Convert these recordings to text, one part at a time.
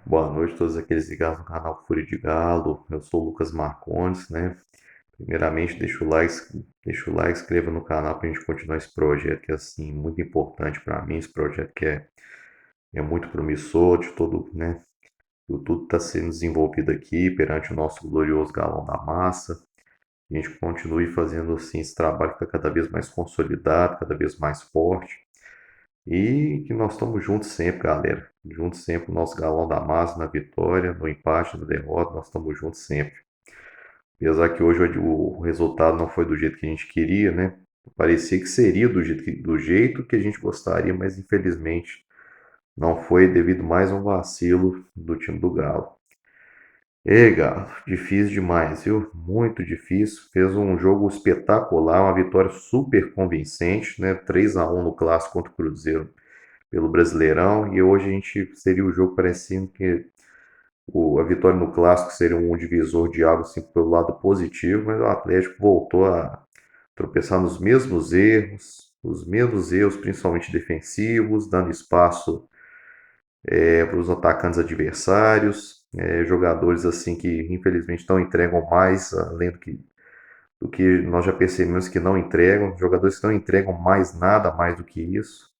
Boa noite a todos aqueles ligados no canal Fúria de Galo. Eu sou o Lucas Marcondes, né? Primeiramente, deixa o like, inscreva no canal para a gente continuar esse projeto que é assim muito importante para mim, esse projeto que é muito promissor de todo, né? Tudo está sendo desenvolvido aqui perante o nosso glorioso Galão da Massa. A gente continue fazendo assim esse trabalho que está cada vez mais consolidado, cada vez mais forte. E que nós estamos juntos sempre, galera. Juntos sempre, o nosso galão da massa, na vitória, no empate, na derrota, nós estamos juntos sempre. Apesar que hoje o resultado não foi do jeito que a gente queria, né? Parecia que seria do jeito que a gente gostaria, mas infelizmente não foi devido mais a um vacilo do time do Galo. Ei, Galo, difícil demais, viu? Muito difícil. Fez um jogo espetacular, uma vitória super convincente, né? 3-1 no clássico contra o Cruzeiro pelo Brasileirão, e hoje a gente seria o jogo parecendo que a vitória no Clássico seria um divisor de águas assim, pelo lado positivo, mas o Atlético voltou a tropeçar nos mesmos erros, os mesmos erros, principalmente defensivos, dando espaço para os atacantes adversários, jogadores assim que infelizmente não entregam mais, além do que nós já percebemos que não entregam, jogadores que não entregam mais nada mais do que isso.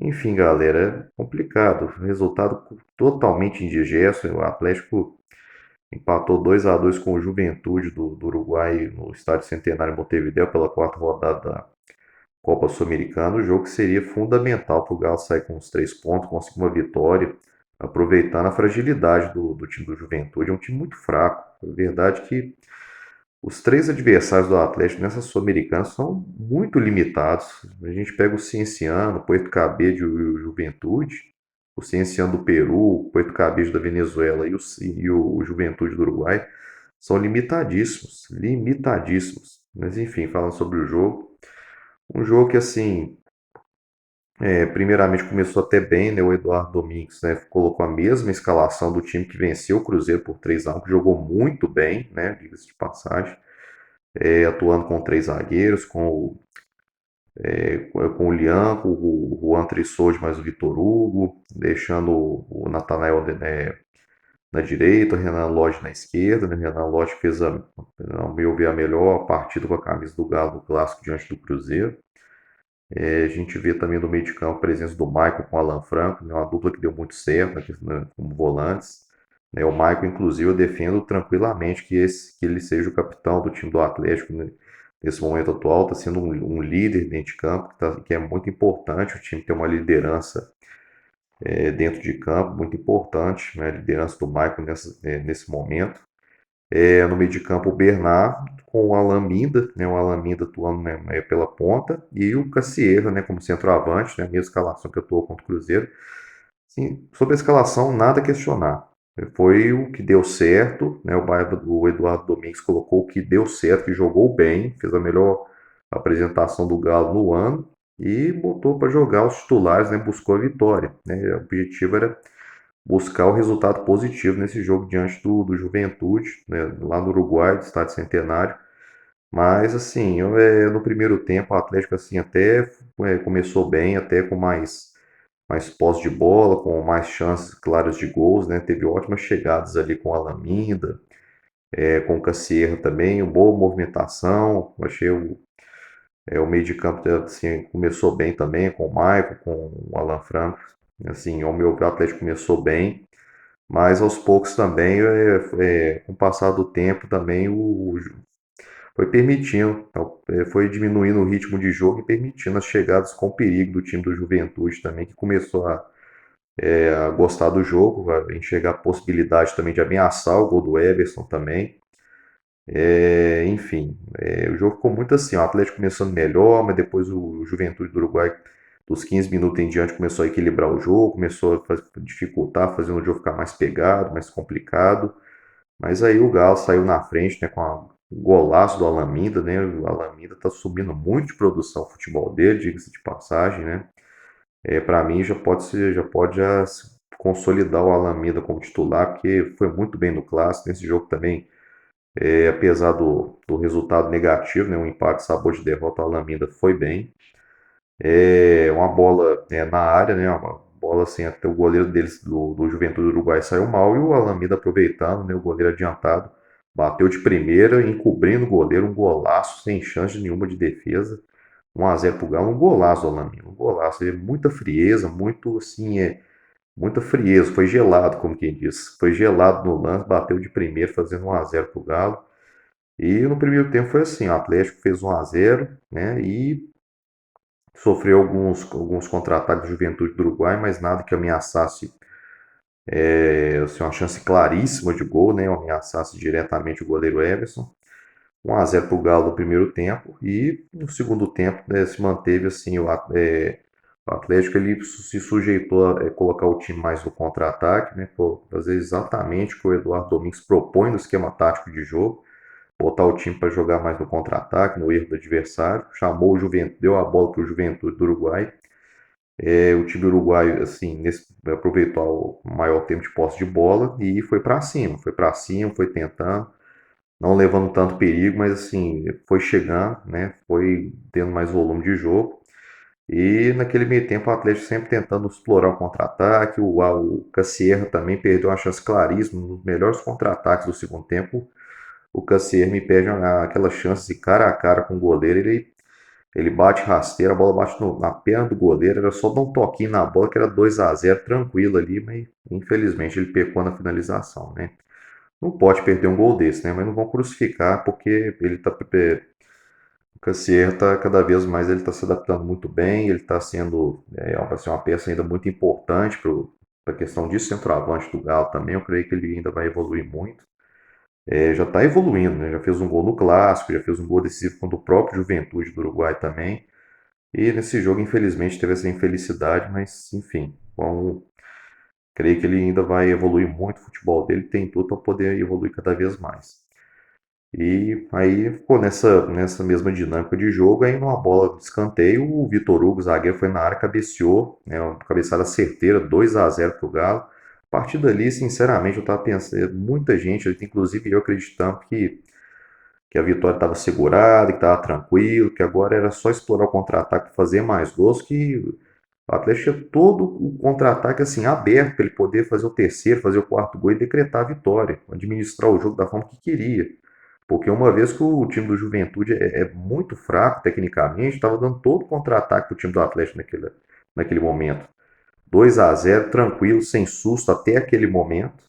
Enfim, galera, é complicado. Resultado totalmente indigesto. O Atlético empatou 2-2 com o Juventude do Uruguai no Estádio Centenário em Montevidéu pela quarta rodada da Copa Sul-Americana. O jogo que seria fundamental para o Galo sair com os 3 pontos, conseguir uma vitória, aproveitando a fragilidade do time do Juventude. É um time muito fraco. É verdade que os três adversários do Atlético nessa Sul-Americana são muito limitados. A gente pega o Cienciano, o Puerto Cabello e o Juventude, o Cienciano do Peru, o Puerto Cabello da Venezuela e o Juventude do Uruguai são limitadíssimos, limitadíssimos. Mas enfim, falando sobre o jogo, um jogo que assim, primeiramente começou até bem, né? O Eduardo Domingues, né, colocou a mesma escalação do time que venceu o Cruzeiro por 3-1, que jogou muito bem, né? Diga-se de passagem, atuando com três zagueiros, com o Lian, com o Juan Trissoud mais o Vitor Hugo, deixando o Natanael na direita, o Renan Lodge na esquerda. Né? O Renan Lodge fez, ao meu ver, a melhor partida com a camisa do Galo no Clássico diante do Cruzeiro. A gente vê também no meio de campo a presença do Maicon com o Alan Franco, né? Uma dupla que deu muito certo né, como volantes. Né? O Maicon, inclusive, eu defendo tranquilamente que ele seja o capitão do time do Atlético, né? Nesse momento atual. Está sendo um líder dentro de campo, que é muito importante o time ter uma liderança dentro de campo, muito importante, né? A liderança do Maicon nesse momento. No meio de campo, o Bernard com o Alan Minda, né? O Alan Minda atuando, né, pela ponta, e o Cassierra, né, como centroavante, né? A mesma escalação que atuou contra o Cruzeiro. Sim, sobre a escalação, nada a questionar. Foi o que deu certo, né? O Eduardo Domingues colocou o que deu certo, que jogou bem, fez a melhor apresentação do Galo no ano e botou para jogar os titulares, né? Buscou a vitória, né? O objetivo era buscar o resultado positivo nesse jogo diante do Juventude, né? Lá no Uruguai, do Estádio Centenário. Mas assim, no primeiro tempo o Atlético assim até começou bem, até com mais posse de bola, com mais chances claras de gols, né? Teve ótimas chegadas ali com a Laminda, com o Cassierra também, uma boa movimentação. Achei o meio de campo assim, começou bem também, com o Maicon, com o Alan Franco. Assim, ao meu ver, o Atlético começou bem, mas aos poucos também, com o passar do tempo, também foi permitindo, então, foi diminuindo o ritmo de jogo e permitindo as chegadas com perigo do time do Juventude também, que começou a gostar do jogo, a enxergar a possibilidade também de ameaçar o gol do Everson também. Enfim, o jogo ficou muito assim, o Atlético começando melhor, mas depois o Juventude do Uruguai, dos 15 minutos em diante, começou a equilibrar o jogo, começou a dificultar, fazendo o jogo ficar mais pegado, mais complicado. Mas aí o Galo saiu na frente, né, com o golaço do Alameda, né? O Alameda tá subindo muito de produção o futebol dele, diga-se de passagem, né? Para mim já pode se consolidar o Alameda como titular, porque foi muito bem no clássico. Nesse jogo também, apesar do resultado negativo, né, um empate sabor de derrota, o Alameda foi bem. Uma bola na área, né, uma bola assim, até o goleiro deles, do Juventude do Uruguai, saiu mal e o Alameda aproveitando, né, o goleiro adiantado, bateu de primeira, encobrindo o goleiro, um golaço, sem chance nenhuma de defesa. 1 a 0 pro Galo, um golaço do Alameda, um golaço. Muita frieza, muito assim, muita frieza. Foi gelado, como quem diz. Foi gelado no lance, bateu de primeira, fazendo 1 a 0 pro Galo. E no primeiro tempo foi assim, o Atlético fez 1 a 0, né, e sofreu alguns contra-ataques do Juventude do Uruguai, mas nada que ameaçasse assim, uma chance claríssima de gol, né? Ameaçasse diretamente o goleiro Everson. 1 a 0 para o Galo no primeiro tempo e no segundo tempo, né, se manteve assim o Atlético ele se sujeitou a colocar o time mais no contra-ataque, né? Fazer exatamente o que o Eduardo Domingues propõe no esquema tático de jogo, botar o time para jogar mais no contra-ataque, no erro do adversário, chamou o Juventude, deu a bola para o Juventude do Uruguai. O time uruguaio, assim, aproveitou o maior tempo de posse de bola e foi para cima, foi tentando, não levando tanto perigo, mas assim, foi chegando, né? Foi tendo mais volume de jogo. E naquele meio tempo o Atlético sempre tentando explorar o contra-ataque, o Cassierra também perdeu uma chance claríssima, um dos melhores contra-ataques do segundo tempo. O Cassierra me perde aquela chance de cara a cara com o goleiro, ele bate rasteiro, a bola bate na perna do goleiro, era só dar um toquinho na bola que era 2 a 0 tranquilo ali, mas infelizmente ele pecou na finalização, né? Não pode perder um gol desse, né? Mas não vão crucificar porque ele tá, o Cassier tá cada vez mais ele está se adaptando muito bem, ele está sendo vai ser uma peça ainda muito importante para a questão de centroavante do Galo também. Eu creio que ele ainda vai evoluir muito. Já está evoluindo, né? Já fez um gol no Clássico, já fez um gol decisivo contra o próprio Juventude do Uruguai também. E nesse jogo, infelizmente, teve essa infelicidade, mas enfim, creio que ele ainda vai evoluir muito o futebol dele, tem tudo para poder evoluir cada vez mais. E aí ficou nessa mesma dinâmica de jogo, aí numa bola de escanteio, o Vitor Hugo, zagueiro, foi na área, cabeceou, né, uma cabeçada certeira, 2 a 0 pro Galo. A partir dali, sinceramente, eu tava pensando, muita gente, inclusive eu acreditando que a vitória estava segurada, que estava tranquilo, que agora era só explorar o contra-ataque, fazer mais gols, que o Atlético tinha todo o contra-ataque assim aberto para ele poder fazer o terceiro, fazer o quarto gol e decretar a vitória, administrar o jogo da forma que queria. Porque uma vez que o time do Juventude é muito fraco tecnicamente, estava dando todo o contra-ataque para o time do Atlético naquele momento. 2 a 0 tranquilo, sem susto até aquele momento.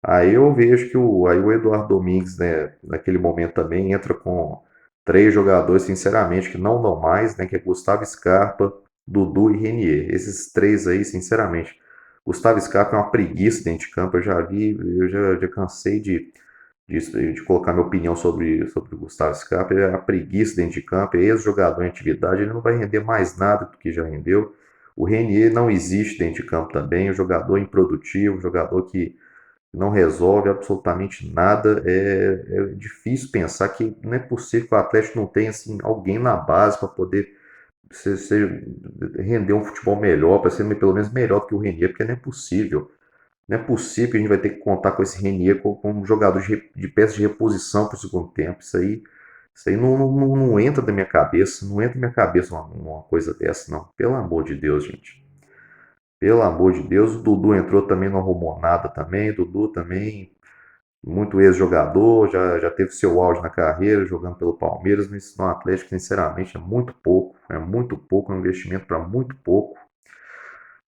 Aí eu vejo que o Eduardo Domingues, né, naquele momento também entra com 3 jogadores, sinceramente, que não dão mais, né, que é Gustavo Scarpa, Dudu e Renier. Esses três aí, sinceramente. Gustavo Scarpa é uma preguiça dentro de campo, eu já vi, já cansei de colocar minha opinião sobre o Gustavo Scarpa. Ele é uma preguiça dentro de campo, é ex-jogador em atividade, ele não vai render mais nada do que já rendeu. O Renier não existe dentro de campo também, é um jogador improdutivo, um jogador que não resolve absolutamente nada. É difícil pensar que não é possível que o Atlético não tenha assim, alguém na base para poder render um futebol melhor, para ser pelo menos melhor do que o Renier, porque não é possível. Não é possível que a gente vai ter que contar com esse Renier como um jogador de peça de reposição para o segundo tempo. Isso aí não entra na minha cabeça, não entra na minha cabeça uma coisa dessa, não. Pelo amor de Deus, gente. Pelo amor de Deus, o Dudu entrou também, não arrumou nada também. O Dudu também, muito ex-jogador, já teve seu auge na carreira, jogando pelo Palmeiras, mas no Atlético, sinceramente, é muito pouco, é um investimento para muito pouco.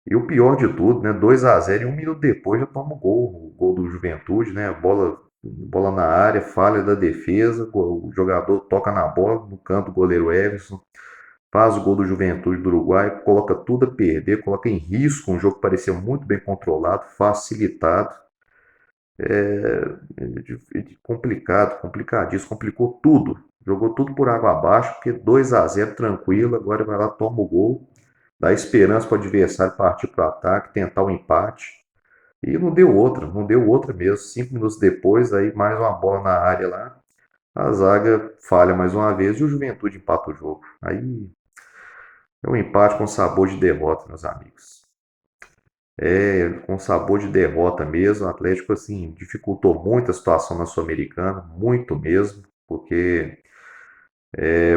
E o pior de tudo, né, 2 a 0 e 1 minuto depois já toma o gol do Juventude, né, bola na área, falha da defesa, o jogador toca na bola, no canto do goleiro Everson, faz o gol do Juventude do Uruguai, coloca tudo a perder, coloca em risco um jogo que parecia muito bem controlado, facilitado. Complicado, complicadíssimo, complicou tudo. Jogou tudo por água abaixo, porque 2 a 0 tranquilo, agora vai lá, toma o gol, dá esperança para o adversário partir para o ataque, tentar o empate. E não deu outra, não deu outra mesmo. 5 minutos depois, aí mais uma bola na área lá, a zaga falha mais uma vez e o Juventude empata o jogo. Aí é um empate com sabor de derrota, meus amigos. Com sabor de derrota mesmo. O Atlético, assim, dificultou muito a situação na Sul-Americana, muito mesmo, porque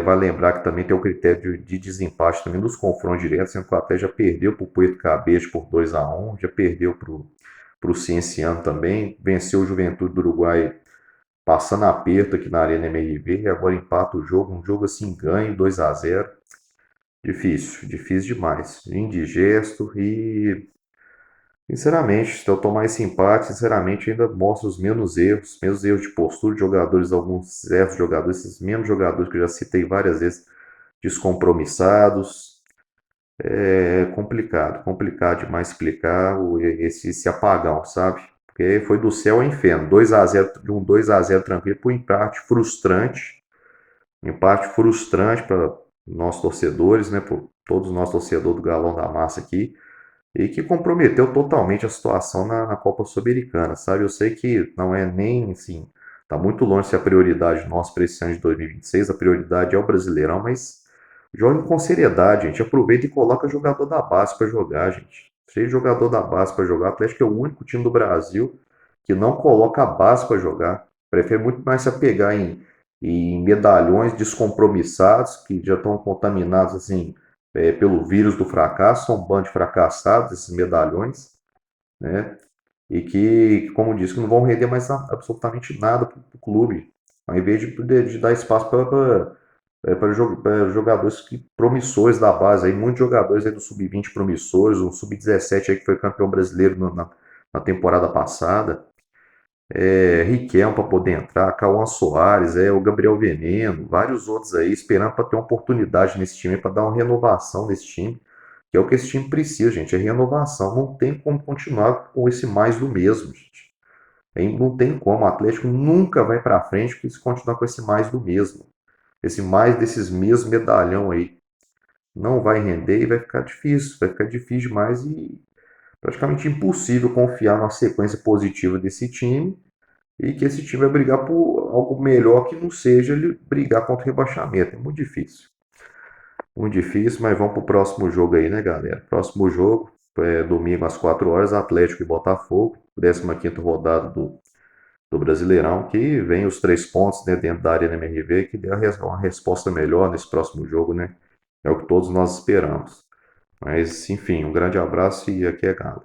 Vai lembrar que também tem o critério de desempate também dos confrontos diretos, sendo que o Atlético já perdeu para o Puerto Cabete por 2-1, já perdeu para o Cienciano também, venceu o Juventude do Uruguai passando aperto aqui na Arena MRV, e agora empata o jogo, um jogo assim ganho, 2-0. Difícil, difícil demais, indigesto e, sinceramente, se eu tomar esse empate, sinceramente, ainda mostra os menos erros de postura de jogadores, alguns erros de jogadores, esses mesmos jogadores que eu já citei várias vezes, descompromissados. É complicado, complicado demais explicar esse apagão, sabe? Porque foi do céu ao inferno. 2-0, de um 2-0 tranquilo para um empate frustrante para nós torcedores, né? Por todos nós torcedores do Galão da Massa aqui, e que comprometeu totalmente a situação na Copa Sul-Americana, sabe? Eu sei que não é nem assim, tá muito longe de ser a prioridade nossa para esse ano de 2026, a prioridade é o Brasileirão, mas jogue com seriedade, gente. Aproveita e coloca jogador da base para jogar, gente. Cheio de jogador da base para jogar. O Atlético é o único time do Brasil que não coloca a base para jogar. Prefere muito mais se apegar em medalhões descompromissados que já estão contaminados assim pelo vírus do fracasso, são um bando de fracassados, esses medalhões, né? E que, como disse, não vão render mais absolutamente nada para o clube. Ao invés de dar espaço para jogadores promissores da base, aí, muitos jogadores aí do sub-20 promissores, o sub-17 aí que foi campeão brasileiro na temporada passada, Riquelme para poder entrar, Cauã Soares, o Gabriel Veneno, vários outros aí esperando para ter uma oportunidade nesse time, para dar uma renovação nesse time, que é o que esse time precisa, gente, é renovação. Não tem como continuar com esse mais do mesmo, gente. Não tem como, o Atlético nunca vai para frente se continuar com esse mais do mesmo. Esse mais desses mesmos medalhão aí não vai render e vai ficar difícil demais e praticamente impossível confiar numa sequência positiva desse time e que esse time vai brigar por algo melhor que não seja ele brigar contra o rebaixamento. É muito difícil, mas vamos pro próximo jogo aí, né, galera? Próximo jogo, domingo às 4 horas, Atlético e Botafogo, 15ª rodada do Brasileirão, que vem os 3 pontos, né, dentro da área da MRV, que dê uma resposta melhor nesse próximo jogo, né? É o que todos nós esperamos. Mas, enfim, um grande abraço e aqui é Galo.